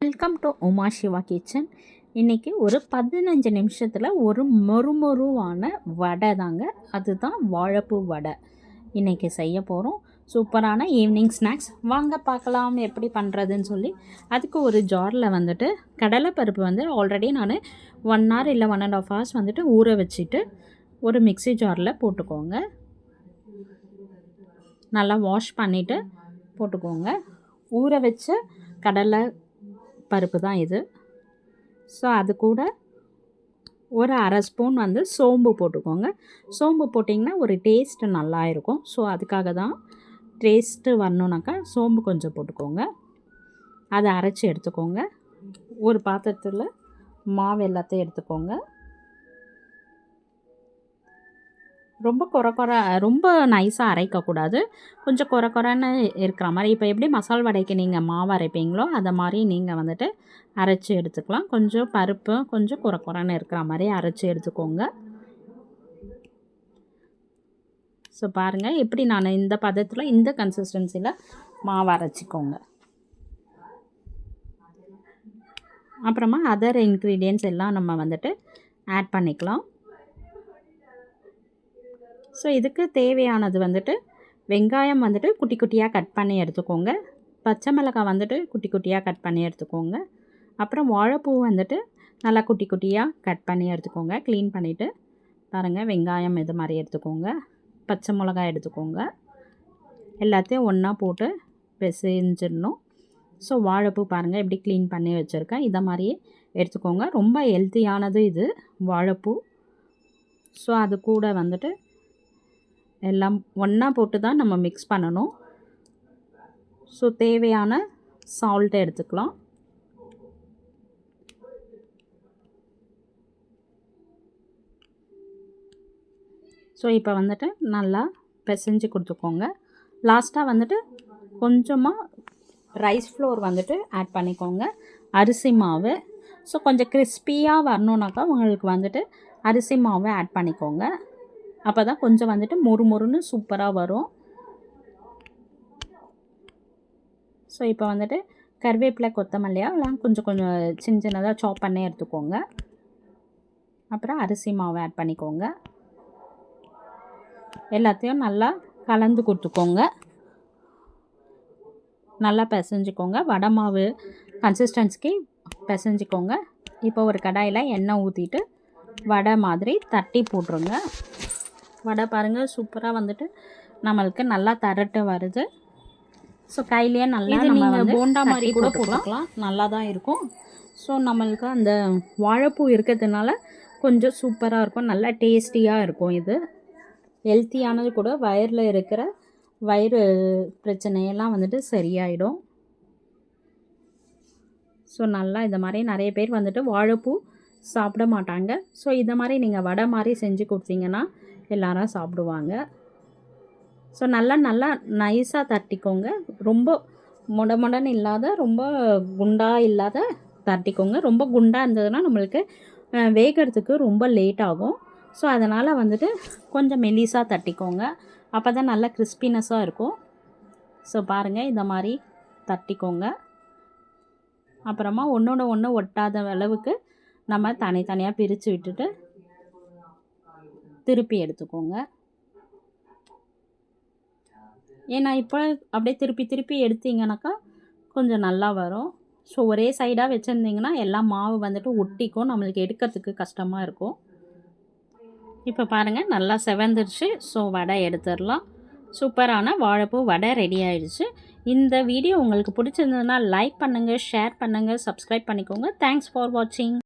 Welcome to Uma Siva kitchen. இன்றைக்கி ஒரு 15 நிமிஷத்தில் ஒரு மொறுமொருவான வடை தாங்க. அதுதான் வாழைப்பூ வடை இன்றைக்கி செய்ய போகிறோம். சூப்பரான ஈவினிங் ஸ்நாக்ஸ். வாங்க பார்க்கலாம் எப்படி பண்ணுறதுன்னு சொல்லி. அதுக்கு ஒரு ஜாரில் வந்துட்டு கடலைப்பருப்பு வந்து ஆல்ரெடி நான் 1 hour இல்லை 1.5 hours வந்துட்டு ஊற வச்சுட்டு ஒரு மிக்ஸி ஜாரில் போட்டுக்கோங்க. நல்லா வாஷ் பண்ணிவிட்டு போட்டுக்கோங்க. ஊற வச்ச கடலை பருப்பு தான் இது. ஸோ அது கூட ஒரு 1/2 ஸ்பூன் வந்து சோம்பு போட்டுக்கோங்க. சோம்பு போட்டிங்கன்னா ஒரு டேஸ்ட்டு நல்லா இருக்கும். ஸோ அதுக்காக தான் டேஸ்ட்டு வரணுனாக்கா சோம்பு கொஞ்சம் போட்டுக்கோங்க. அதை அரைச்சி எடுத்துக்கோங்க. ஒரு பாத்திரத்தில் மாவு எல்லாத்தையும் எடுத்துக்கோங்க. ரொம்ப நைஸாக அரைக்கக்கூடாது. கொஞ்சம் குறன்னு இருக்கிற மாதிரி. இப்போ எப்படி மசால் வடைக்கு நீங்கள் மாவு அரைப்பீங்களோ அதை மாதிரி நீங்கள் வந்துட்டு அரைச்சி எடுத்துக்கலாம். கொஞ்சம் பருப்பு கொஞ்சம் குறன்னு இருக்கிற மாதிரி அரைச்சி எடுத்துக்கோங்க. ஸோ பாருங்கள், எப்படி நான் இந்த பதத்தில் இந்த கன்சிஸ்டன்சியில் மாவு அரைச்சிக்கோங்க. அப்புறமா அதர் இன்க்ரீடியன்ட்ஸ் எல்லாம் நம்ம வந்துட்டு ஆட் பண்ணிக்கலாம். ஸோ இதுக்கு தேவையானது வந்துட்டு வெங்காயம் வந்துட்டு குட்டி குட்டியாக கட் பண்ணி எடுத்துக்கோங்க. பச்சை மிளகாய் வந்துட்டு குட்டி குட்டியாக கட் பண்ணி எடுத்துக்கோங்க. அப்புறம் வாழைப்பூ வந்துட்டு நல்லா குட்டி குட்டியாக கட் பண்ணி எடுத்துக்கோங்க. க்ளீன் பண்ணிவிட்டு பாருங்கள், வெங்காயம் இது மாதிரி எடுத்துக்கோங்க. பச்சை மிளகாய் எடுத்துக்கோங்க. எல்லாத்தையும் ஒன்றா போட்டு பிசைஞ்சிடணும். ஸோ வாழைப்பூ பாருங்கள் எப்படி க்ளீன் பண்ணி வச்சுருக்கேன். இதை மாதிரியே எடுத்துக்கோங்க. ரொம்ப ஹெல்த்தியானது இது வாழைப்பூ. ஸோ அது கூட வந்துட்டு எல்லாம் ஒன்றா போட்டு தான் நம்ம மிக்ஸ் பண்ணணும். ஸோ தேவையான சால்ட்டை எடுத்துக்கலாம். ஸோ இப்போ வந்துட்டு நல்லா பிசைஞ்சு கொடுத்துக்கோங்க. லாஸ்ட்டாக வந்துட்டு கொஞ்சமாக ரைஸ் ஃப்ளோர் வந்துட்டு ஆட் பண்ணிக்கோங்க. அரிசி மாவு. ஸோ கொஞ்சம் கிறிஸ்பியாக வரணுன்னாக்கா உங்களுக்கு வந்துட்டு அரிசி மாவை ஆட் பண்ணிக்கோங்க. அப்போ தான் கொஞ்சம் வந்துட்டு மொறுன்னு சூப்பராக வரும். ஸோ இப்போ வந்துட்டு கருவேப்பிலை கொத்தமல்லியாக எல்லாம் கொஞ்சம் சின்னதாக சாப் பண்ணி எடுத்துக்கோங்க. அப்புறம் அரிசி மாவை ஆட் பண்ணிக்கோங்க. எல்லாத்தையும் நல்லா கலந்து கொடுத்துக்கோங்க. நல்லா பிசைஞ்சிக்கோங்க. வடை மாவு கன்சிஸ்டன்சிக்கு பிசைஞ்சிக்கோங்க. இப்போ ஒரு கடாயில் எண்ணெய் ஊற்றிட்டு வடை மாதிரி தட்டி போட்டுருங்க. வடை பாருங்கள் சூப்பராக வந்துட்டு நம்மளுக்கு நல்லா தரட்டு வருது. ஸோ கையிலேயே நல்லா நீங்கள் போண்டா மாதிரி கூட போட்டுக்கலாம். நல்லா தான் இருக்கும். ஸோ நம்மளுக்கு அந்த வாழைப்பூ இருக்கிறதுனால கொஞ்சம் சூப்பராக இருக்கும். நல்லா டேஸ்டியாக இருக்கும். இது ஹெல்த்தியானது கூட. வயிறில் இருக்கிற வயிறு பிரச்சனையெல்லாம் வந்துட்டு சரியாயிடும். ஸோ நல்லா இந்த மாதிரி நிறைய பேர் வந்துட்டு வாழைப்பூ சாப்பிட மாட்டாங்க. ஸோ இந்த மாதிரி நீங்கள் வடை மாதிரி செஞ்சு கொடுத்தீங்கன்னா எல்லாரும் சாப்பிடுவாங்க. ஸோ நல்லா நைஸாக தட்டிக்கோங்க. ரொம்ப மொடன்னு இல்லாத, ரொம்ப குண்டாக இல்லாத தட்டிக்கோங்க. ரொம்ப குண்டாக இருந்ததுன்னா நம்மளுக்கு வேகிறதுக்கு ரொம்ப லேட் ஆகும். ஸோ அதனால் வந்துட்டு கொஞ்சம் மெலிசாக தட்டிக்கோங்க. அப்போ தான் நல்லா கிறிஸ்பினஸாக இருக்கும். ஸோ பாருங்கள், இந்த மாதிரி தட்டிக்கோங்க. அப்புறமா ஒன்றோட ஒன்று ஒட்டாத அளவுக்கு நம்ம தனித்தனியாக பிரித்து விட்டுட்டு திருப்பி எடுத்துக்கோங்க. ஏன்னா இப்போ அப்படியே திருப்பி எடுத்தீங்கன்னாக்கா கொஞ்சம் நல்லா வரும். ஸோ ஒரே சைடாக வச்சுருந்திங்கன்னா எல்லாம் மாவு வந்துட்டு ஒட்டிக்கும். நம்மளுக்கு எடுக்கிறதுக்கு கஷ்டமாக இருக்கும். இப்போ பாருங்கள் நல்லா செவந்துருச்சு. ஸோ வடை எடுத்துடலாம். சூப்பரான வாழைப்பூ வடை ரெடி ஆகிடுச்சு. இந்த வீடியோ உங்களுக்கு பிடிச்சிருந்ததுன்னா லைக் பண்ணுங்கள், ஷேர் பண்ணுங்கள், சப்ஸ்கிரைப் பண்ணிக்கோங்க. தேங்க்ஸ் ஃபார் வாட்சிங்.